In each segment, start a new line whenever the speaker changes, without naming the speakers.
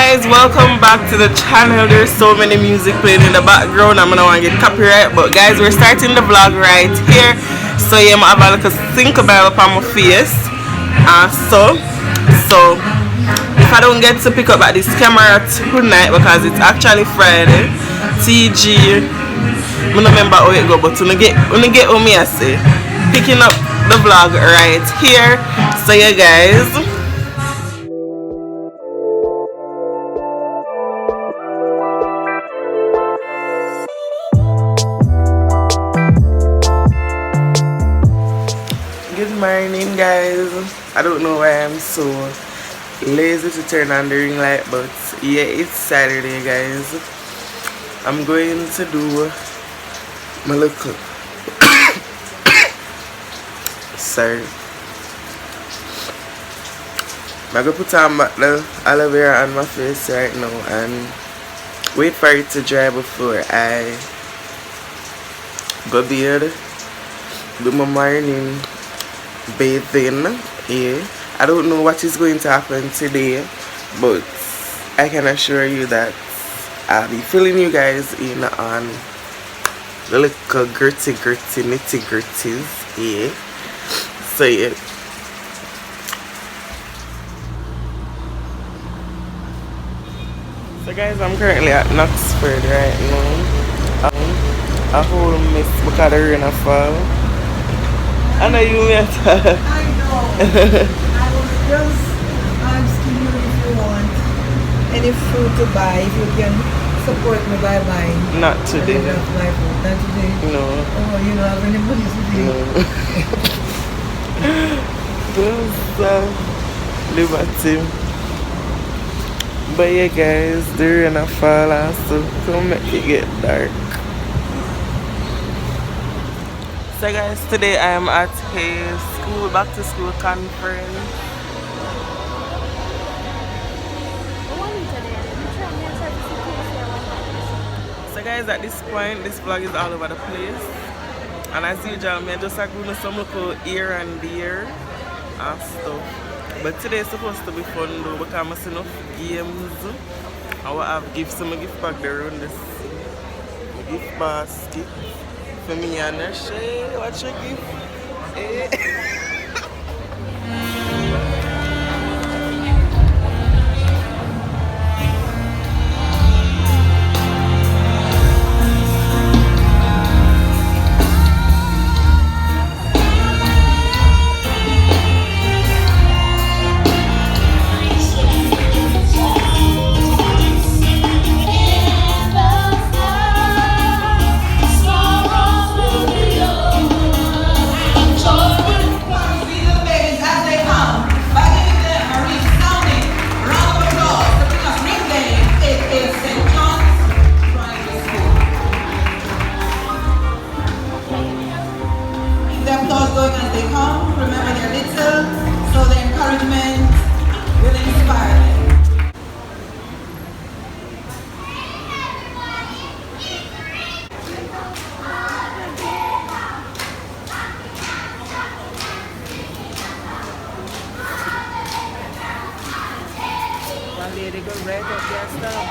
guys, welcome back to the channel. There's so many music playing in the background. I'm gonna want to get copyright, but guys, we're starting the vlog right here. So yeah, I have a little think about upon my face. So if I don't get to pick up at this camera tonight because it's actually Friday, TG, I don't remember how it go, but when I get what me I say, picking up the vlog right here. So yeah, guys. Good morning, guys. I don't know why I'm so lazy to turn on the ring light, but yeah, it's Saturday, guys. I'm going to do my little sorry. I'm gonna put on the aloe vera on my face right now and wait for it to dry before I go bathe, do my morning bathing. Yeah, I don't know what is going to happen today, but I can assure you that I'll be filling you guys in on the little gritty nitty gritties. Yeah, so yeah. So guys, I'm currently at Knoxford right now. A whole mess because the rain fall. I know you met her.
I know. I was just asking you if you want any food to buy, if you can support me by buying.
Not today.
Not today?
No.
Oh, you don't have any money today?
No. Just liberty. But yeah, guys, the rain fall and so come make it get dark. So guys, today I am at a school, back to school conference. So guys, at this point, this vlog is all over the place. And as usual, I just like doing some local here and there and stuff. But today is supposed to be fun though because I'm seeing enough games. I will have gifts, some gift back there on this gift basket. For me and Nashay, what you give? They go right up there stuff.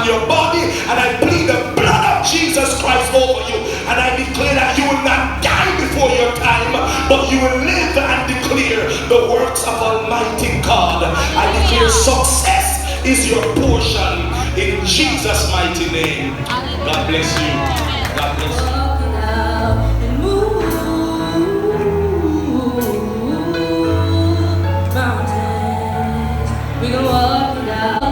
Your body, and I plead the blood of Jesus Christ over you, and I declare that you will not die before your time, but you will live and declare the works of Almighty God. I declare success is your portion in Jesus' mighty name. God bless you. God bless you.
We can walk it out,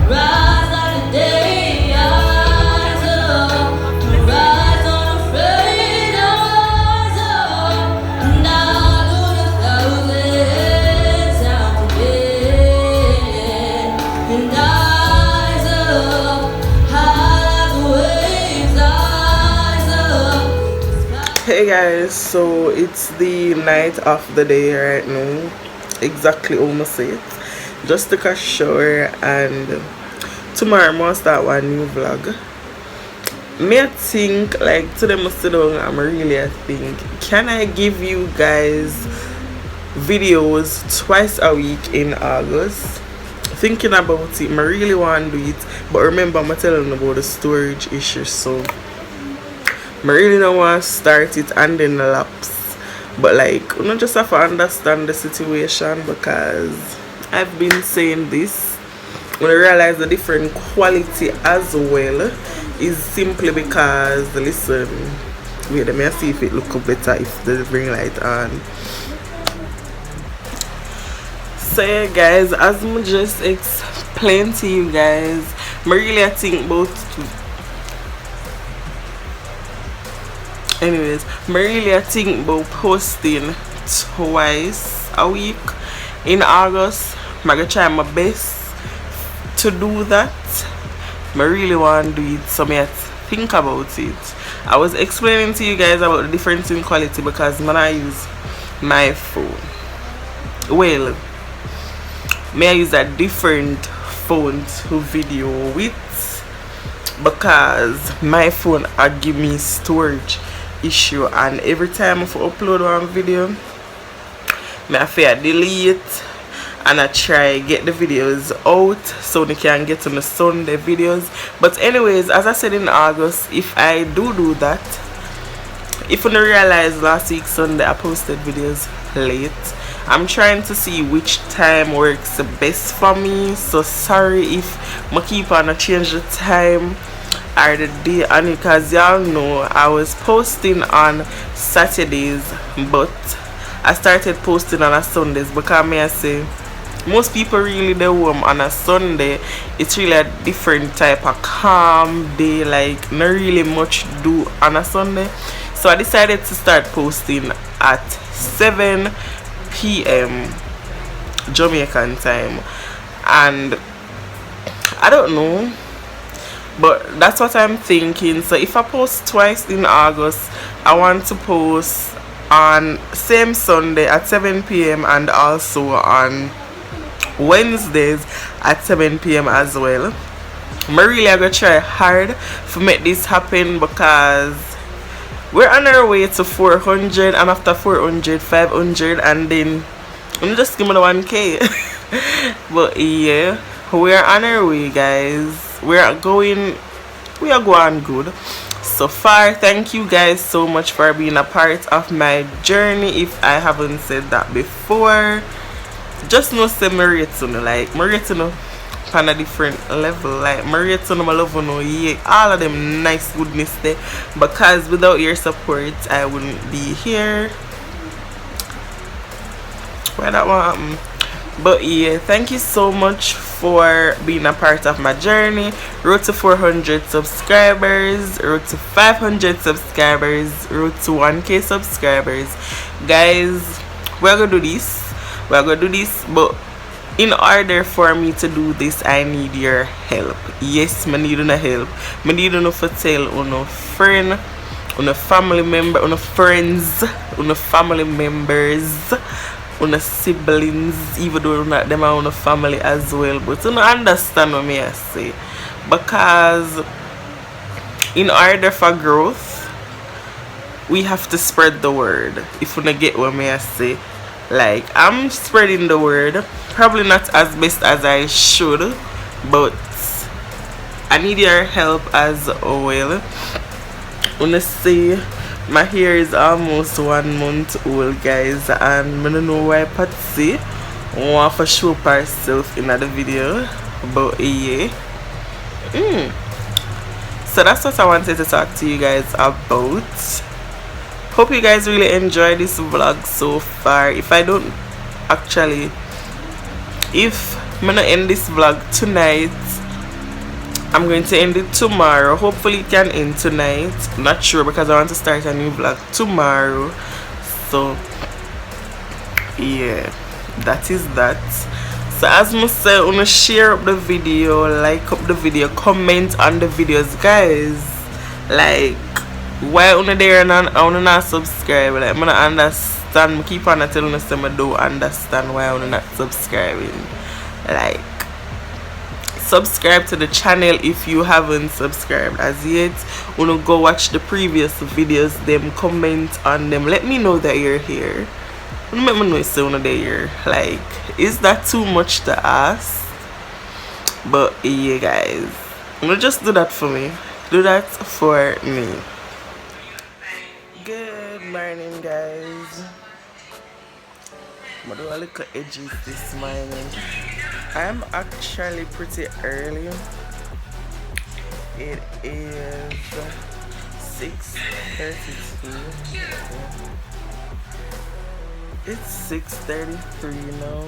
rise on the day, rise up, rise unafraid, rise up, and I'll do 1,000 times again, and rise up, high like the waves, rise up.
Hey guys, so it's the night of the day right now, exactly almost it. Just took a shower and tomorrow I'm gonna start one new vlog. Me I think like today must sit down and I think, can I give you guys videos twice a week in August? Thinking about it, I really want to do it, but remember I'm telling you about the storage issue, so I really don't want to start it and then lapse. But like, you don't just have to understand the situation, because I've been saying this when I realize the different quality as well is simply because, listen, wait, let me see if it look better if the ring light on. So yeah guys, as I just explained to you guys, I really think about posting twice a week in August. I'm gonna try my best to do that. I really want to do it, so I think about it. I was explaining to you guys about the difference in quality because when I use my phone, well, I use a different phone to video with, because my phone give me storage issue, and every time I upload one video I have to delete and I try get the videos out so they can get to my Sunday videos. But anyways, as I said in August, if I do that, if you don't realize last week Sunday I posted videos late, I'm trying to see which time works the best for me. So sorry if I keep on change the time or the day, and because y'all know I was posting on Saturdays, but I started posting on a Sundays because I say most people really do home on a Sunday. It's really a different type of calm day, like not really much to do on a Sunday. So I decided to start posting at 7 p.m. Jamaican time, and I don't know, but that's what I'm thinking. So if I post twice in August, I want to post on same Sunday at 7 p.m. and also on Wednesdays at 7 p.m. as well. I'm really gonna try hard to make this happen, because we're on our way to 400, and after 400, 500, and then I'm just giving the 1K. But yeah, we're on our way guys. We are going good so far. Thank you guys so much for being a part of my journey. If I haven't said that before, just know say me rate you, like me rate you on a different level. Like me rate you, my love you, yeah, all of them nice goodness there, because without your support I wouldn't be here. Why that one happen? But yeah, thank you so much for being a part of my journey. Road to 400 subscribers, road to 500 subscribers, road to 1K subscribers. Guys, we're gonna do this. But in order for me to do this, I need your help. Yes, I need your help. I need you to tell your friend, your family member, your friends, your family members, on siblings, even though not them are on a family as well. But you don't understand what I say, because in order for growth we have to spread the word. If you don't get what I say, like I'm spreading the word, probably not as best as I should, but I need your help as well. Wanna say my hair is almost 1 month old guys, and I don't know why Patsy want to show up herself in the video, But yeah. So that's what I wanted to talk to you guys about. Hope you guys really enjoy this vlog so far. If I'm gonna end this vlog tonight, I'm going to end it tomorrow. Hopefully it can end tonight. Not sure because I want to start a new vlog tomorrow. So yeah, that is that. So as I say, I wanna share up the video, like up the video, comment on the videos, guys. Like, why una there and I wanna not subscribe? Like, I'm gonna understand. I keep on telling us I don't understand why I wanna not subscribing. Like, subscribe to the channel if you haven't subscribed as yet. Wanna go watch the previous videos, them comment on them. Let me know that you're here. Let me know so there. Like, is that too much to ask? But yeah, guys, just do that for me. Do that for me. Good morning, guys. I'm doing a little edges this morning. I'm actually pretty early. It is 6:32. It's 6:33 now,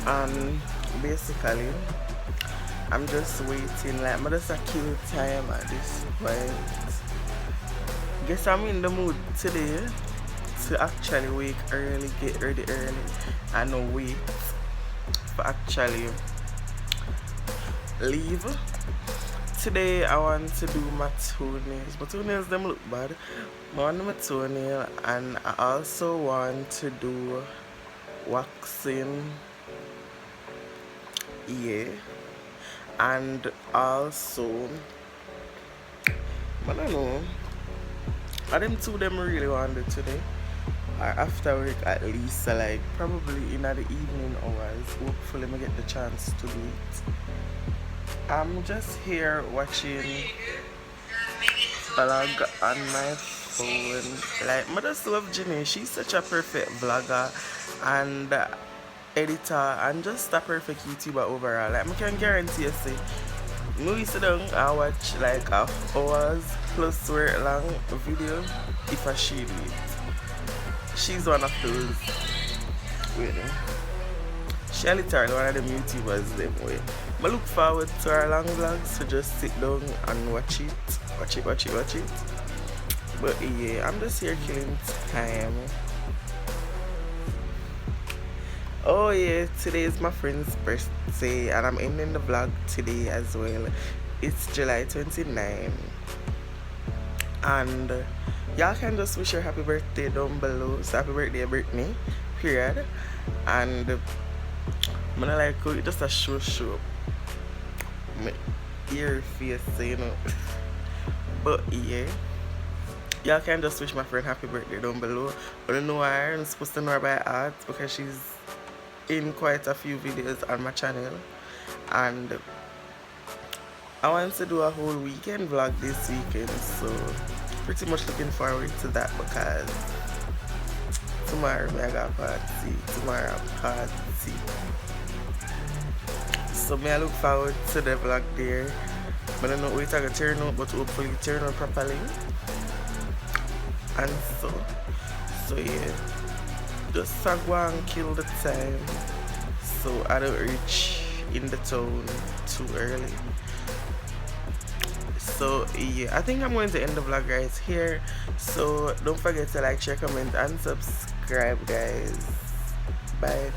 and basically I'm just waiting. Like, I'm just a cute time at this point. Guess I'm in the mood today to actually wake early, get ready early, and wait for actually leave. Today I want to do my toenails. My toenails them look bad. I want my toenail, and I also want to do waxing. Yeah. And also, I don't know. I them two them really want to do today. Or after work at least, like probably in the evening hours. Hopefully I get the chance to do it. I'm just here watching vlog on my phone. Like, I just love Jenny. She's such a perfect vlogger and editor and just a perfect YouTuber overall. Like, I can guarantee you, say, we sit down and watch like a hours plus work long video if I she do it. She's one of those. Wait, she literally one of them YouTubers them way. I look forward to our long vlogs, so just sit down and watch it. Watch it. But yeah, I'm just here killing time. Oh yeah, today is my friend's birthday and I'm ending the vlog today as well. It's July 29. And y'all can just wish her happy birthday down below. So happy birthday, Brittany, period. And I'm gonna like just a show my ear face, you know. But yeah, y'all can just wish my friend happy birthday down below. I don't know why I'm supposed to know her by heart because she's in quite a few videos on my channel, and I want to do a whole weekend vlog this weekend, so pretty much looking forward to that because tomorrow I got party. So I look forward to the vlog there. I don't know how it's going to turn out, but hopefully it turn out properly. And so yeah, just go and kill the time so I don't reach in the town too early. So yeah, I think I'm going to end the vlog guys here. So don't forget to like, share, comment and subscribe guys. Bye.